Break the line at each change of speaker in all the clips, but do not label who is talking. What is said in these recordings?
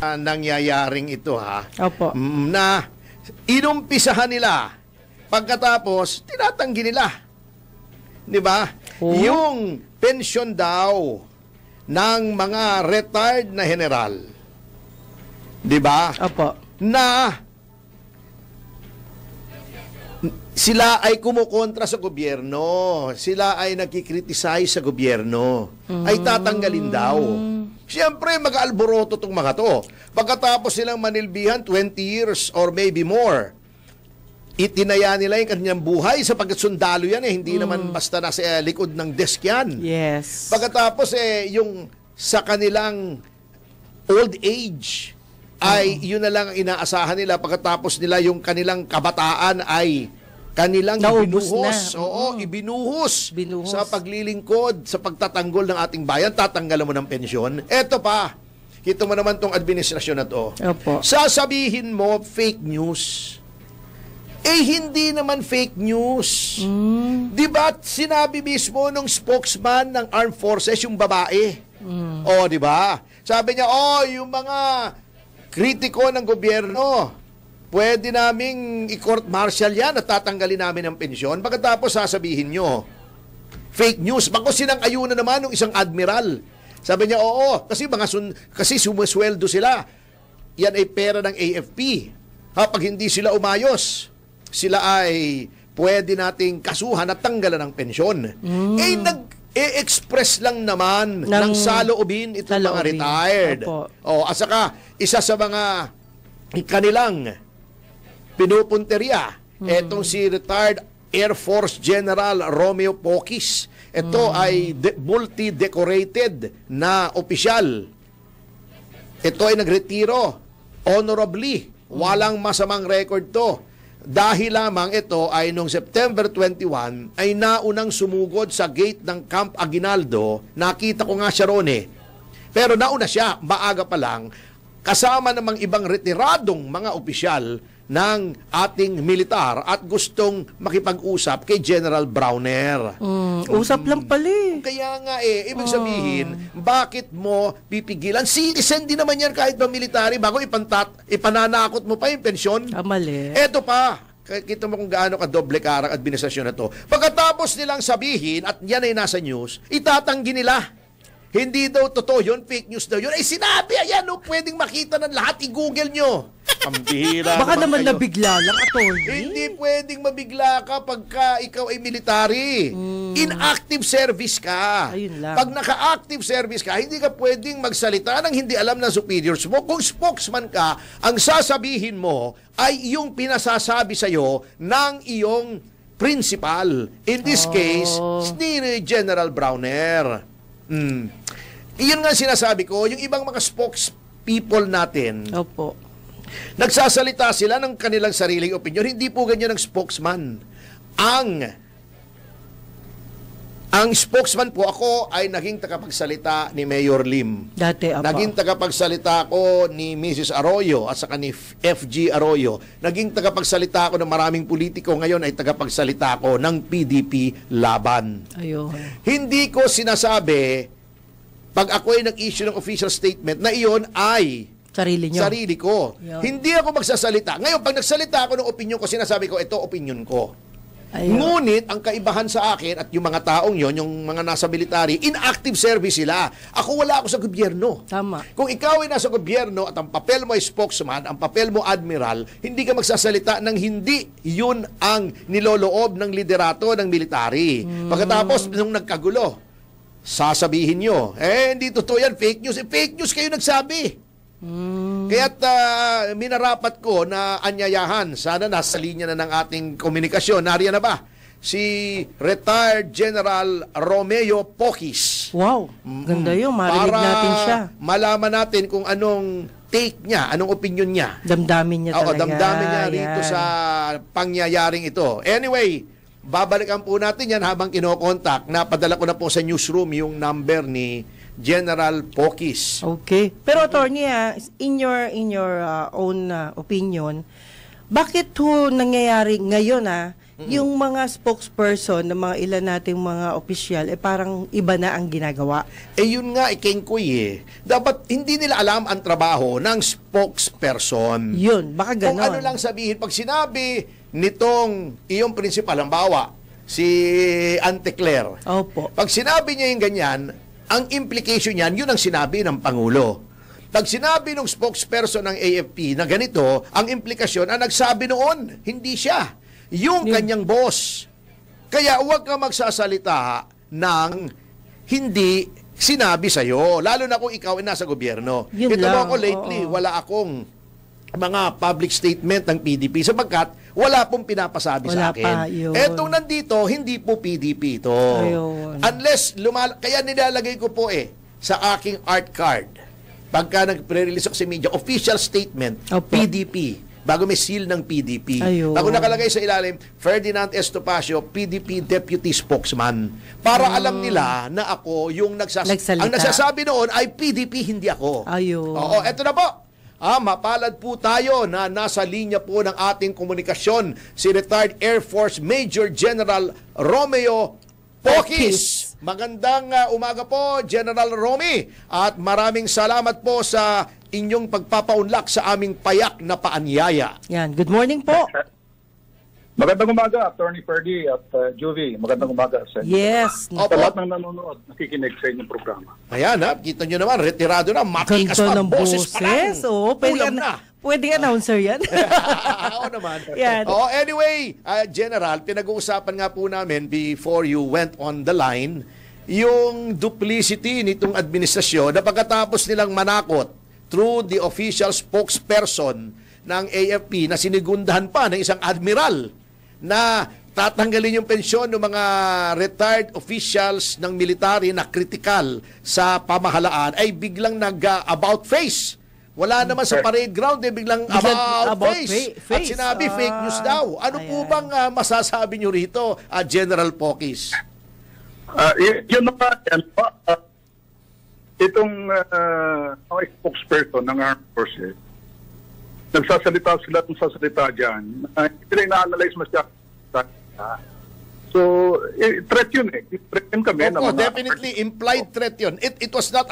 Nangyayaring ito
Opo.
na inumpisahan nila pagkatapos tinatanggi nila. 'Di ba?
Oh.
Yung pension daw ng mga retired na general. 'Di ba?
Opo.
Na sila ay kumukontra sa gobyerno, sila ay nagkikriticize sa gobyerno, ay tatanggalin daw. Siyempre, mag-aalboroto itong mga to. Pagkatapos silang manilbihan 20 years or maybe more, itinaya nila yung kanyang buhay sa pagkasundalo yan hindi naman basta nasa likod ng desk yan.
Yes.
Pagkatapos yung sa kanilang old age, ay yun na lang ang inaasahan nila pagkatapos nila yung kanilang kabataan ay kanilang
Naubos
ibinuhos.
na.
Oo, ibinuhos
Binuhos.
sa paglilingkod, sa pagtatanggol ng ating bayan, tatanggalan mo ng pensyon. Eto pa, kita mo naman tong administrasyon na to.
Opo.
Sasabihin mo, fake news. Hindi naman fake news. Di ba sinabi mismo nung spokesman ng Armed Forces, yung babae? Di ba? Sabi niya, yung mga kritiko ng gobyerno, pwede naming i-court martial yan at tatanggalin namin ang pensyon. Pagkatapos sasabihin nyo, fake news. Bako sinang-ayunan naman ng isang admiral. Sabi niya, kasi sumusweldo sila. Yan ay pera ng AFP. Pag hindi sila umayos, sila ay pwede nating kasuhan at tanggalan ng pensyon. Nag-express lang naman ng saloobin itong mga retired. At saka, isa sa mga kanilang pinupunteriya, etong si retired Air Force General Romeo Poquis. Ito ay multi-decorated na opisyal. Ito ay nagretiro honorably. Walang masamang record to. Dahil lamang ito ay noong September 21 ay naunang sumugod sa gate ng Camp Aguinaldo. Nakita ko nga siya ron Pero nauna siya, maaga pa lang, kasama namang ibang retiradong mga opisyal ng ating militar at gustong makipag-usap kay General Browner.
Usap lang pala
Kaya nga ibig sabihin, bakit mo pipigilan? Citizen din naman yan kahit ba military, bago ipananakot mo pa yung pensyon.
Mali.
Eto pa, kita mo kung gaano ka doble karang administrasyon na to. Pagkatapos nilang sabihin, at yan ay nasa news, itatanggi nila. Hindi daw totoo yun, fake news daw yun. Sinabi, pwedeng makita ng lahat, i-google nyo. Pambihira.
Baka naman
kayo.
nabigla lang, attorney.
Hindi pwedeng mabigla ka pagka ikaw ay military. Inactive service ka.
Ayun lang.
Pag naka-active service ka, hindi ka pwedeng magsalita ng hindi alam ng superiors mo. Kung spokesman ka, ang sasabihin mo ay yung pinasasabi sa'yo ng iyong principal. In this case, ni General Browner. Iyon nga sinasabi ko, yung ibang mga spokespeople natin,
Opo.
nagsasalita sila ng kanilang sariling opinion. Hindi po ganyan ang spokesman. Ang spokesman po, ako ay naging tagapagsalita ni Mayor Lim.
Dati, Opo.
Naging tagapagsalita ko ni Mrs. Arroyo at saka ni FG Arroyo. Naging tagapagsalita ko ng maraming politiko. Ngayon ay tagapagsalita ko ng PDP Laban.
Ayun.
Hindi ko sinasabi, pag ako ay nag-issue ng official statement, na iyon ay
Sarili nyo.
sarili ko.
Yun.
Hindi ako magsasalita. Ngayon, pag nagsalita ako ng opinion ko, sinasabi ko, ito opinion ko.
Ayun.
Ngunit, ang kaibahan sa akin at yung mga taong yon, yung mga nasa military, inactive service sila. Ako wala ako sa gobyerno.
Tama.
Kung ikaw ay nasa gobyerno at ang papel mo ay spokesman, ang papel mo admiral, hindi ka magsasalita ng hindi yun ang niloloob ng liderato ng military. Pagkatapos, nung nagkagulo, sasabihin nyo, hindi totoo yan, fake news. Fake news kayo nagsabi. Kaya't minarapat ko na anyayahan, sana nasa linya na ng ating komunikasyon. Nariyan na ba? Si retired General Romeo Poquis.
Wow, ganda yun. Marinig natin siya.
Para malaman natin kung anong take niya, anong opinion niya.
Damdamin niya talaga.
Damdamin niya rito sa pangyayaring ito. Anyway, babalikan po natin yan habang kinokontak. Napadala ko na po sa newsroom yung number ni General Poquis.
Okay. Pero attorney, in your own opinion, bakit ho nangyayari ngayon yung mga spokesperson ng mga ilan nating mga opisyal, parang iba na ang ginagawa.
Yun nga, Kengkoy Dapat hindi nila alam ang trabaho ng spokesperson.
Yun, baka ganon.
Kung ano lang sabihin, pag sinabi nitong iyong principal, halimbawa, si Ante Claire.
Opo.
Pag sinabi niya yung ganyan, ang implication niyan, yun ang sinabi ng Pangulo. Pag sinabi ng spokesperson ng AFP na ganito, ang implikasyon, ang nagsabi noon, hindi siya. Yung kanyang boss. Kaya huwag ka magsasalita ng hindi sinabi sa'yo. Lalo na kung ikaw ay nasa gobyerno.
Yun
Ito
lang,
ako lately, wala akong mga public statement ng PDP sapagkat wala pong pinapasabi
Wala
sa akin.
pa, yun.
Etong nandito, hindi po PDP ito.
Ayun.
Unless, kaya nilalagay ko po sa aking art card. Pagka nag-pre-release ako sa media, official statement,
Opo.
PDP. Bago may seal ng PDP.
Ayun.
Bago nakalagay sa ilalim, Ferdinand Estopacio, PDP Deputy Spokesman. Para alam nila na ako yung
Nagsalita.
ang nagsasabi noon ay PDP, hindi ako.
Ayun.
Oo, eto na po. Mapalad po tayo na nasa linya po ng ating komunikasyon si retired Air Force Major General Romeo Poquis. Magandang umaga po, General Romy. At maraming salamat po sa inyong pagpapaunlak sa aming payak na paanyaya.
Yan. Good morning po.
Magandang umaga, Attorney Ferdy at Juvie. Magandang umaga sa inyo.
Yes.
Sa lahat ng nanonood, nakikinig sa inyong programa.
Ayan kita nyo naman, retirado na, matikas pa,
ng
boses pa lang.
Oo,
Ulam na.
Pwedeng announcer yan.
Oo naman.
Yan.
Anyway, General, pinag-uusapan nga po namin before you went on the line, yung duplicity nitong administrasyon na pagkatapos nilang manakot through the official spokesperson ng AFP na sinigundahan pa ng isang admiral na tatanggalin yung pensyon ng mga retired officials ng military na kritikal sa pamahalaan ay biglang nag-about face. Wala naman sa parade ground, biglang about face. At sinabi fake news daw. Ano po bang masasabi nyo rito, General Poquis?
Yun naman, itong spokesperson ng Armed Forces, nagsasalita sila kung sasalita dyan. Hindi nila ina-analyze masyadong. So, threat yun Threat yun kami.
Definitely implied threat yun. It was not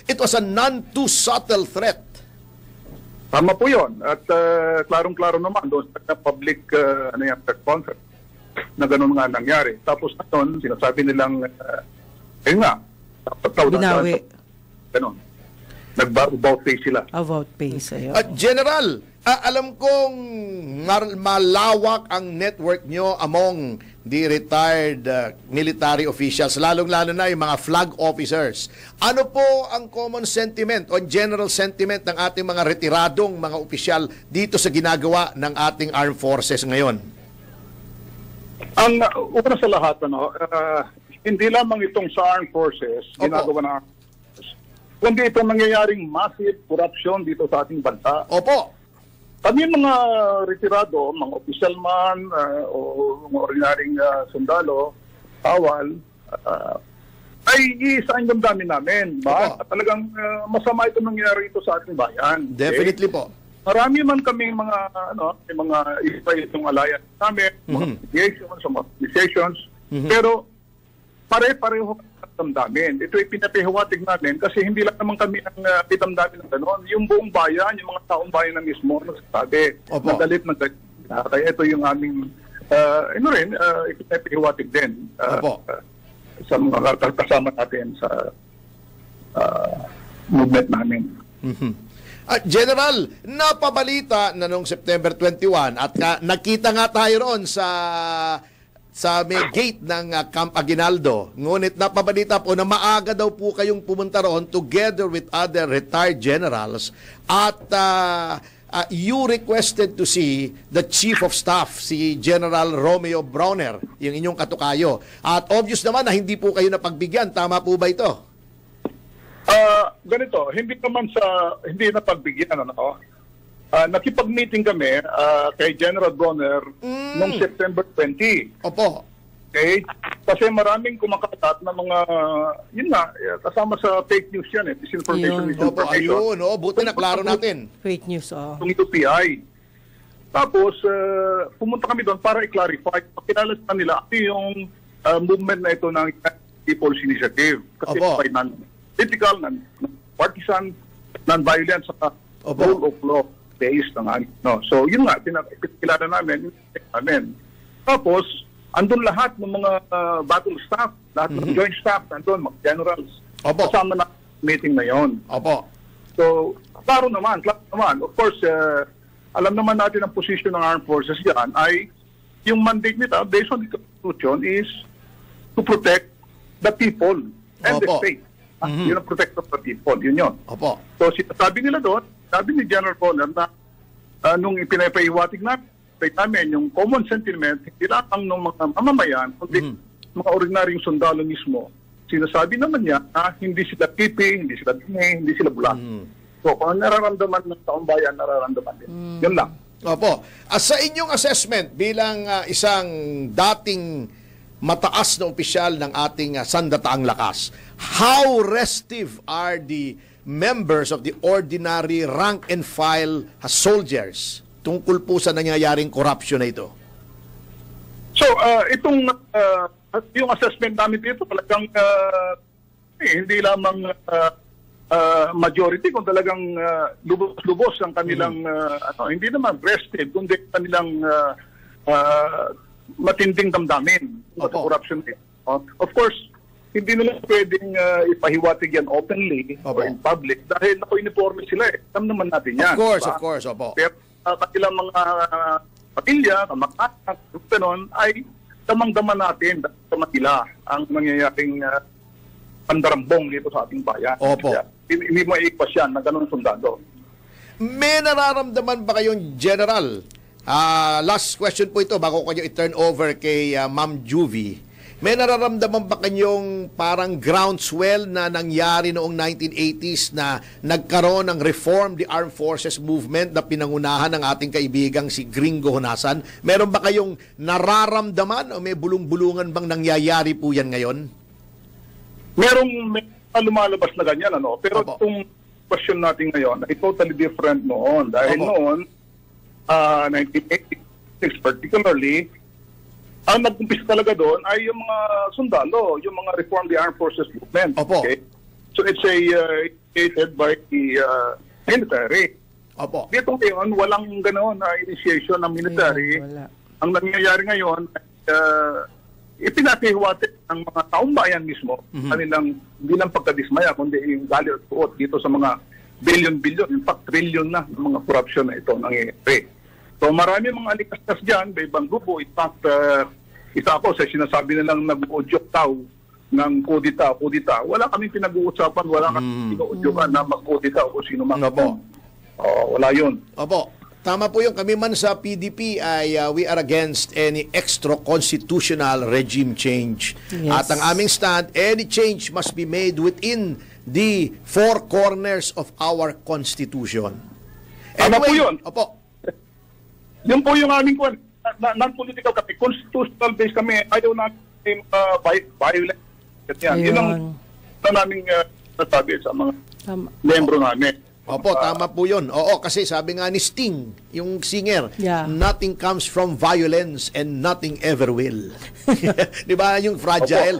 it was a non-too-subtle threat.
Tama po yun. At klarong-klaro naman doon sa public press conference na ganun nga nangyari. Tapos naton, sinasabi nilang
Binawi.
Ganun. Nag-about face sila.
About face.
General, alam kong malawak ang network nyo among the retired military officials, lalong-lalo na yung mga flag officers. Ano po ang common sentiment o general sentiment ng ating mga retiradong mga opisyal dito sa ginagawa ng ating armed forces ngayon?
Ang una sa lahat, hindi lamang itong sa armed forces, ginagawa ng armed forces, kundi itong nangyayaring massive corruption dito sa ating bansa.
Opo.
Kami mga retirado, mga opisyal man, o mga ordinaryong sundalo, awal, ay iisang damdamin namin. Talagang masama ito nangyayari ito sa ating bayan.
Definitely po.
Marami man kaming mga iba itong alliance namin, mga mediations, mga organizations, pero pare-pareho damdamin. Ito ay pinapahiwatig namin kasi hindi lang naman kami ang damdamin ng gano'n. Yung buong bayan, yung mga taong bayan na mismo nagsasabi, nagalit ng galit. Kaya ito yung aming ipinapahiwatig din sa mga kasama natin sa movement namin.
General, napabalita na noong September 21 at nakita nga tayo roon sa may gate ng Camp Aguinaldo. Ngunit napabalita po na maaga daw po kayong pumunta roon together with other retired generals at you requested to see the Chief of Staff, si General Romeo Browner, yung inyong katukayo. At obvious naman na hindi po kayo napagbigyan. Tama po ba ito?
Ganito, hindi napagbigyan. Nakipag-meeting kami kay General Browner noong September 20.
Opo.
Okay? Kasi maraming kumakalat na mga, kasama sa fake news yan disinformation, misinformation.
Buti na klaro natin.
Fake news,
Itong UPI. Tapos, pumunta kami doon para i-clarify. Pakilala sa nila ano yung movement na ito ng People's Initiative. Kasi by non-political, non-partisan, non-violent, sa rule of law based ng no. So, yun nga, pinakilala namin. Tapos, andun lahat ng mga battle staff, lahat ng joint staff, andun, mga generals. Kasama na meeting na yon. So, klaro naman. Of course, alam naman natin ang position ng armed forces yan ay yung mandate nila based on the Constitution is to protect the people and the state. Yun ang protect of the people. Yun yun. So, sabi nila doon, sabi ni General Conner na nung ipinapahiwatig namin yung common sentiment, hindi lang ng mga mamamayan, kundi mga ordinaryong sundalo mismo. Sinasabi naman niya na hindi sila kipi, hindi sila bingi, hindi sila bulat. So, kung nararamdaman ng taong bayan, nararamdaman din. Yun lang.
Sa inyong assessment bilang isang dating mataas na opisyal ng ating sandataang lakas, how restive are the members of the ordinary rank and file soldiers tungkol po sa nangyayaring corruption na ito?
So, yung assessment namin dito talagang hindi lamang majority, kung talagang lubos-lubos ang kanilang, hindi naman rested, kundi kanilang matinding damdamin sa corruption. Of course, hindi nila pwedeng ipahiwatig yan openly or in public dahil nako-uniforme sila eh. Alam naman natin yan.
Of course.
Pero kanilang mga pamilya, kamag-anak, ay damang-daman natin sa Manila ang nangyayaring pandarambong dito sa ating bayan. Hindi mo iikwas yan na ganun sundalo.
May nararamdaman ba kayong general? Last question po ito bago ko kayo i-turn over kay Ma'am Juvie. May nararamdaman ba kayong parang groundswell na nangyari noong 1980s na nagkaroon ng Reform the Armed Forces Movement na pinangunahan ng ating kaibigang si Gringo Honasan? Meron ba kayong nararamdaman o may bulong-bulungan bang nangyayari po yan ngayon?
May lumalabas na ganyan, pero itong question natin ngayon ay totally different noon. Dahil noon, 1986 particularly, ang nag-umpisa talaga doon ay yung mga sundalo, yung mga Reform the Armed Forces Movement. Okay? So it's created by the military. Dito ngayon, walang gano'n na initiation ng military. Ang nangyayari ngayon ay ipinapahiwatig ng mga taong bayan mismo kanilang hindi lang pagkadismaya kundi yung galit at tuot dito sa mga billion-billion, in fact trillion na ng mga corruption na ito nangyayari. So marami mga alikastas dyan, may ibang grupo. In fact, isa ako sa sinasabi nilang nag-udyok tao ng kudita. Wala kaming pinag-uusapan, wala kaming pinag-udyokan na mag-kudita o sino man. Wala yun.
Tama po yung kami man sa PDP ay we are against any extra-constitutional regime change. At ang aming stand, any change must be made within the four corners of our Constitution.
Tama po yun. Yun po yung aming non-political kami. Constitutional based kami. Ayaw namin violence. Yun ang naming nasabi sa mga membro namin.
Tama po yun. Kasi sabi nga ni Sting, yung singer, nothing comes from violence and nothing ever will. Di ba? Yung fragile.